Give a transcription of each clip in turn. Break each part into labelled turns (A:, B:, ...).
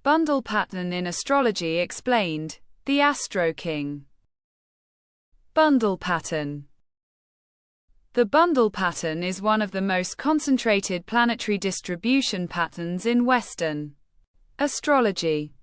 A: Bundle pattern in astrology explained. TheAstroKing. Bundle pattern. The bundle pattern is one of the most concentrated planetary distribution patterns in Western astrology.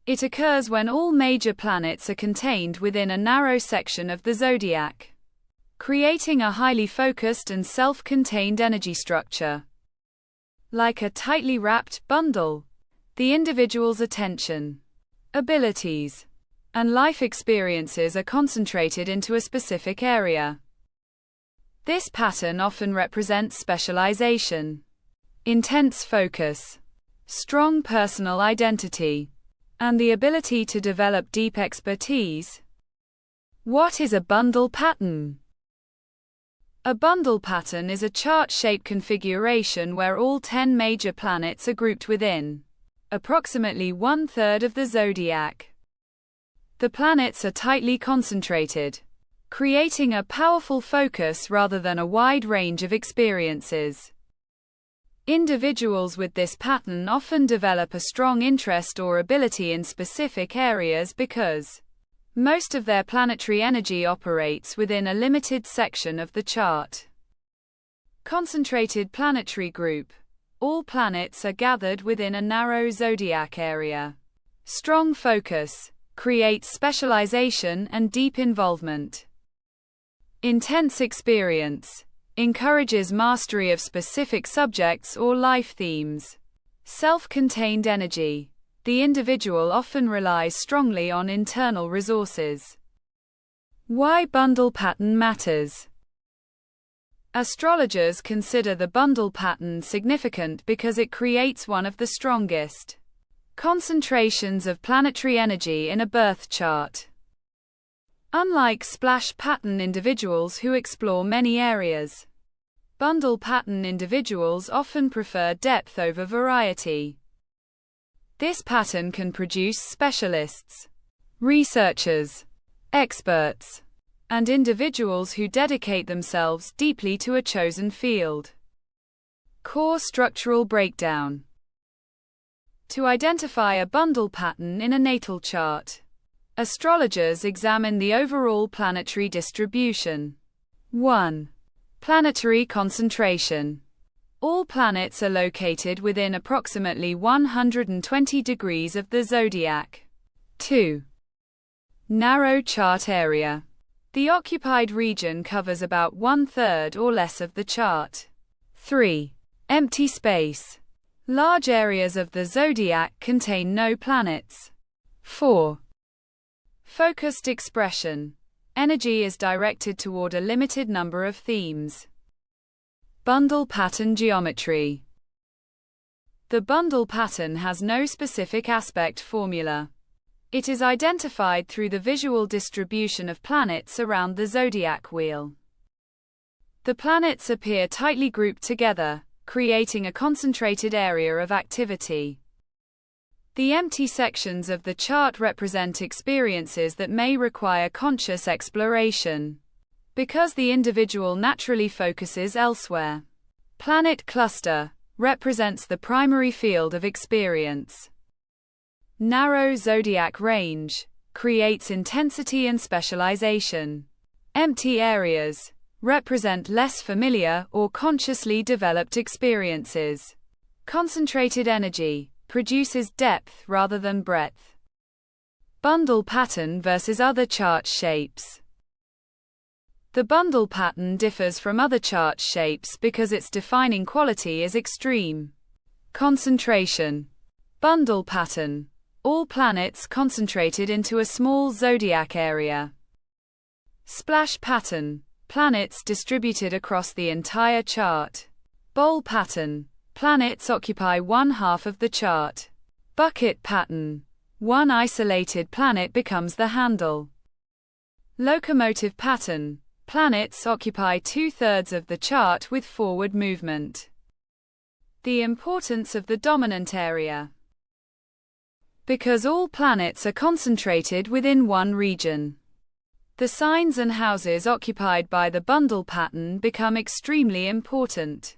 A: It occurs when all major planets are contained within a narrow section of the zodiac, creating a highly focused and self-contained energy structure. Like a tightly wrapped bundle, the individual's attention, abilities, and life experiences are concentrated into a specific area. This pattern often represents specialization, intense focus, strong personal identity, and the ability to develop deep expertise. What is a bundle pattern? A bundle pattern is a chart-shaped configuration where all 10 major planets are grouped within approximately one-third of the zodiac. The planets are tightly concentrated, creating a powerful focus rather than a wide range of experiences. Individuals with this pattern often develop a strong interest or ability in specific areas because most of their planetary energy operates within a limited section of the chart. Concentrated planetary group. All planets are gathered within a narrow zodiac area. Strong focus creates specialization and deep involvement. Intense experience encourages mastery of specific subjects or life themes. Self-contained energy. The individual often relies strongly on internal resources. Why bundle pattern matters? Astrologers consider the bundle pattern significant because it creates one of the strongest concentrations of planetary energy in a birth chart. Unlike splash pattern individuals who explore many areas, bundle pattern individuals often prefer depth over variety. This pattern can produce specialists, researchers, experts, and individuals who dedicate themselves deeply to a chosen field. Core structural breakdown. To identify a bundle pattern in a natal chart, astrologers examine the overall planetary distribution. 1. Planetary concentration. All planets are located within approximately 120 degrees of the zodiac. 2. Narrow chart area. The occupied region covers about one-third or less of the chart. 3. Empty space. Large areas of the zodiac contain no planets. 4. Focused expression. Energy is directed toward a limited number of themes. Bundle pattern geometry. The bundle pattern has no specific aspect formula. It is identified through the visual distribution of planets around the zodiac wheel. The planets appear tightly grouped together, creating a concentrated area of activity. The empty sections of the chart represent experiences that may require conscious exploration, because the individual naturally focuses elsewhere. Planet cluster represents the primary field of experience. Narrow zodiac range creates intensity and specialization. Empty areas represent less familiar or consciously developed experiences. Concentrated energy produces depth rather than breadth. Bundle pattern versus other chart shapes. The bundle pattern differs from other chart shapes because its defining quality is extreme concentration. Bundle pattern. All planets concentrated into a small zodiac area. Splash pattern. Planets distributed across the entire chart. Bowl pattern. Planets occupy one half of the chart. Bucket pattern. One isolated planet becomes the handle. Locomotive pattern. Planets occupy two-thirds of the chart with forward movement. The importance of the dominant area. Because all planets are concentrated within one region, the signs and houses occupied by the bundle pattern become extremely important.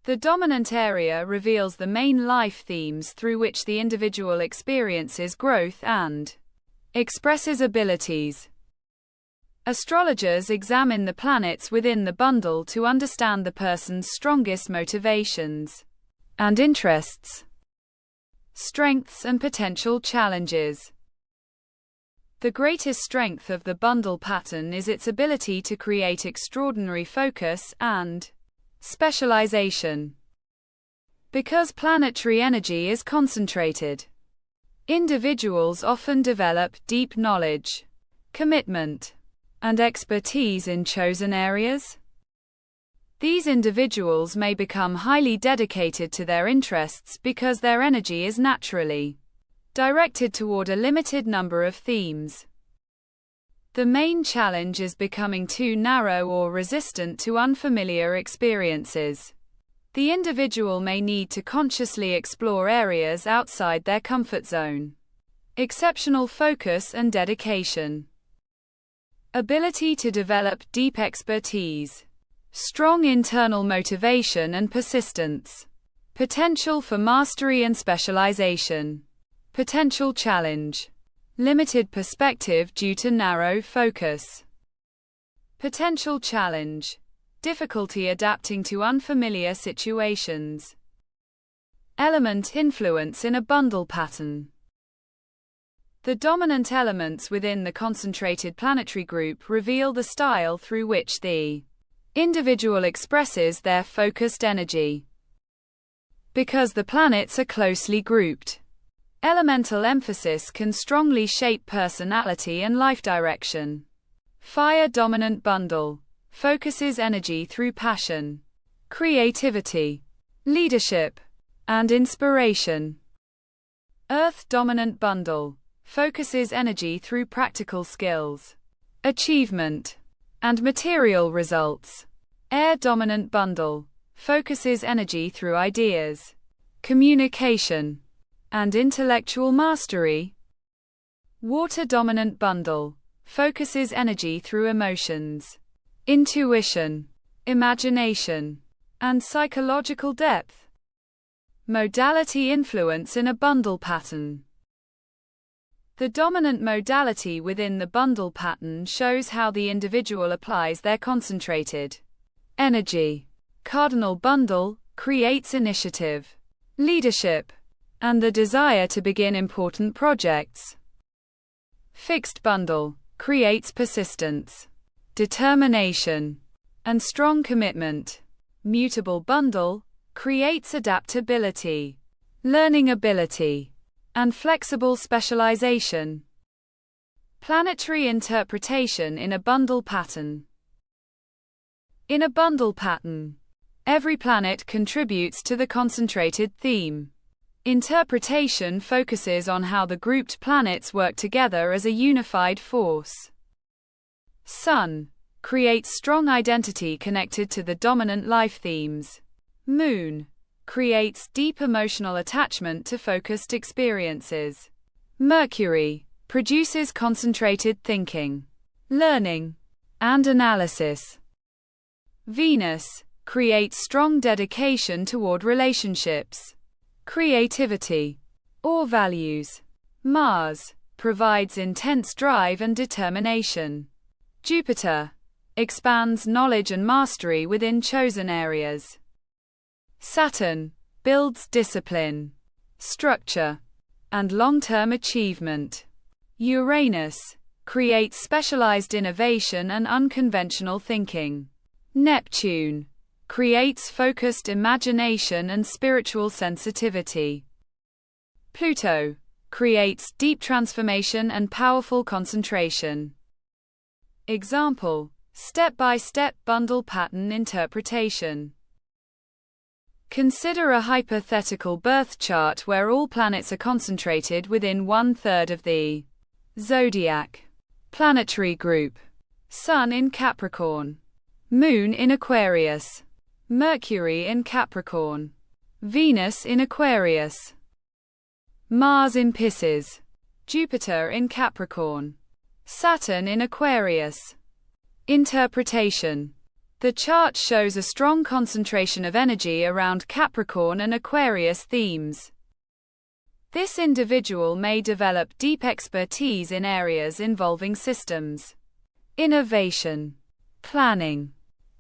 A: The dominant area reveals the main life themes through which the individual experiences growth and expresses abilities. Astrologers examine the planets within the bundle to understand the person's strongest motivations and interests, strengths and potential challenges. The greatest strength of the bundle pattern is its ability to create extraordinary focus and specialization. Because planetary energy is concentrated, individuals often develop deep knowledge, commitment, and expertise in chosen areas. These individuals may become highly dedicated to their interests because their energy is naturally directed toward a limited number of themes. The main challenge is becoming too narrow or resistant to unfamiliar experiences. The individual may need to consciously explore areas outside their comfort zone. Exceptional focus and dedication. Ability to develop deep expertise. Strong internal motivation and persistence. Potential for mastery and specialization. Potential challenge. Limited perspective due to narrow focus. Potential challenge. Difficulty adapting to unfamiliar situations. Element influence in a bundle pattern. The dominant elements within the concentrated planetary group reveal the style through which the individual expresses their focused energy. Because the planets are closely grouped, elemental emphasis can strongly shape personality and life direction. Fire dominant bundle focuses energy through passion, creativity, leadership, and inspiration. Earth dominant bundle focuses energy through practical skills, achievement, and material results. Air dominant bundle focuses energy through ideas, communication, and intellectual mastery. Water dominant bundle focuses energy through emotions, intuition, imagination, and psychological depth. Modality influence in a bundle pattern. The dominant modality within the bundle pattern shows how the individual applies their concentrated energy. Cardinal bundle creates initiative, leadership, and the desire to begin important projects. Fixed bundle creates persistence, determination, and strong commitment. Mutable bundle creates adaptability, learning ability, and flexible specialization. Planetary interpretation in a bundle pattern. In a bundle pattern, every planet contributes to the concentrated theme. Interpretation focuses on how the grouped planets work together as a unified force. Sun creates strong identity connected to the dominant life themes. Moon creates deep emotional attachment to focused experiences. Mercury produces concentrated thinking, learning, and analysis. Venus creates strong dedication toward relationships, creativity, or values. Mars provides intense drive and determination. Jupiter expands knowledge and mastery within chosen areas. Saturn builds discipline, structure, and long-term achievement. Uranus creates specialized innovation and unconventional thinking. Neptune creates focused imagination and spiritual sensitivity. Pluto creates deep transformation and powerful concentration. Example: step-by-step bundle pattern interpretation. Consider a hypothetical birth chart where all planets are concentrated within 1/3 of the zodiac. Planetary group: Sun in Capricorn, Moon in Aquarius, Mercury in Capricorn, Venus in Aquarius, Mars in Pisces, Jupiter in Capricorn, Saturn in Aquarius. Interpretation. The chart shows a strong concentration of energy around Capricorn and Aquarius themes. This individual may develop deep expertise in areas involving systems, innovation, planning,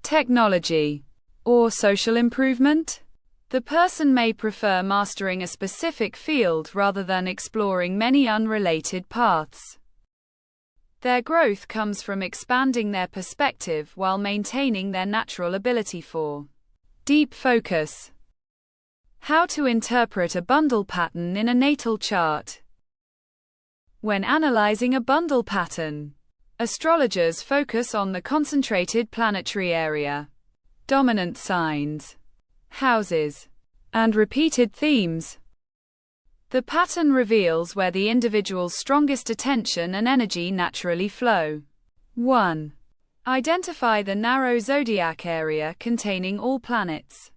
A: technology, or social improvement. The person may prefer mastering a specific field rather than exploring many unrelated paths. Their growth comes from expanding their perspective while maintaining their natural ability for deep focus. How to interpret a bundle pattern in a natal chart. When analyzing a bundle pattern, astrologers focus on the concentrated planetary area, dominant signs, houses, and repeated themes. The pattern reveals where the individual's strongest attention and energy naturally flow. 1. Identify the narrow zodiac area containing all planets.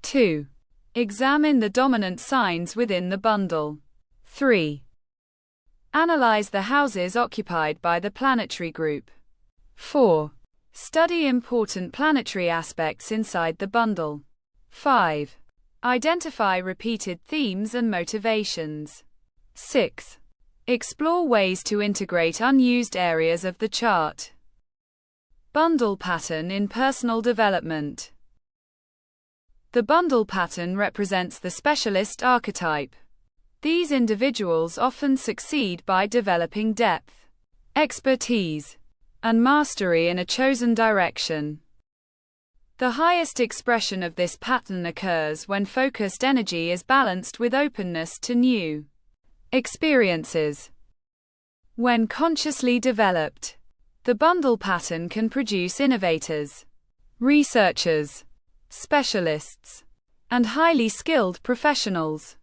A: 2. Examine the dominant signs within the bundle. 3. Analyze the houses occupied by the planetary group. 4. Study important planetary aspects inside the bundle. 5. Identify repeated themes and motivations. 6. Explore ways to integrate unused areas of the chart. Bundle pattern in personal development. The bundle pattern represents the specialist archetype. These individuals often succeed by developing depth, expertise, and mastery in a chosen direction. The highest expression of this pattern occurs when focused energy is balanced with openness to new experiences. When consciously developed, the bundle pattern can produce innovators, researchers, specialists, and highly skilled professionals.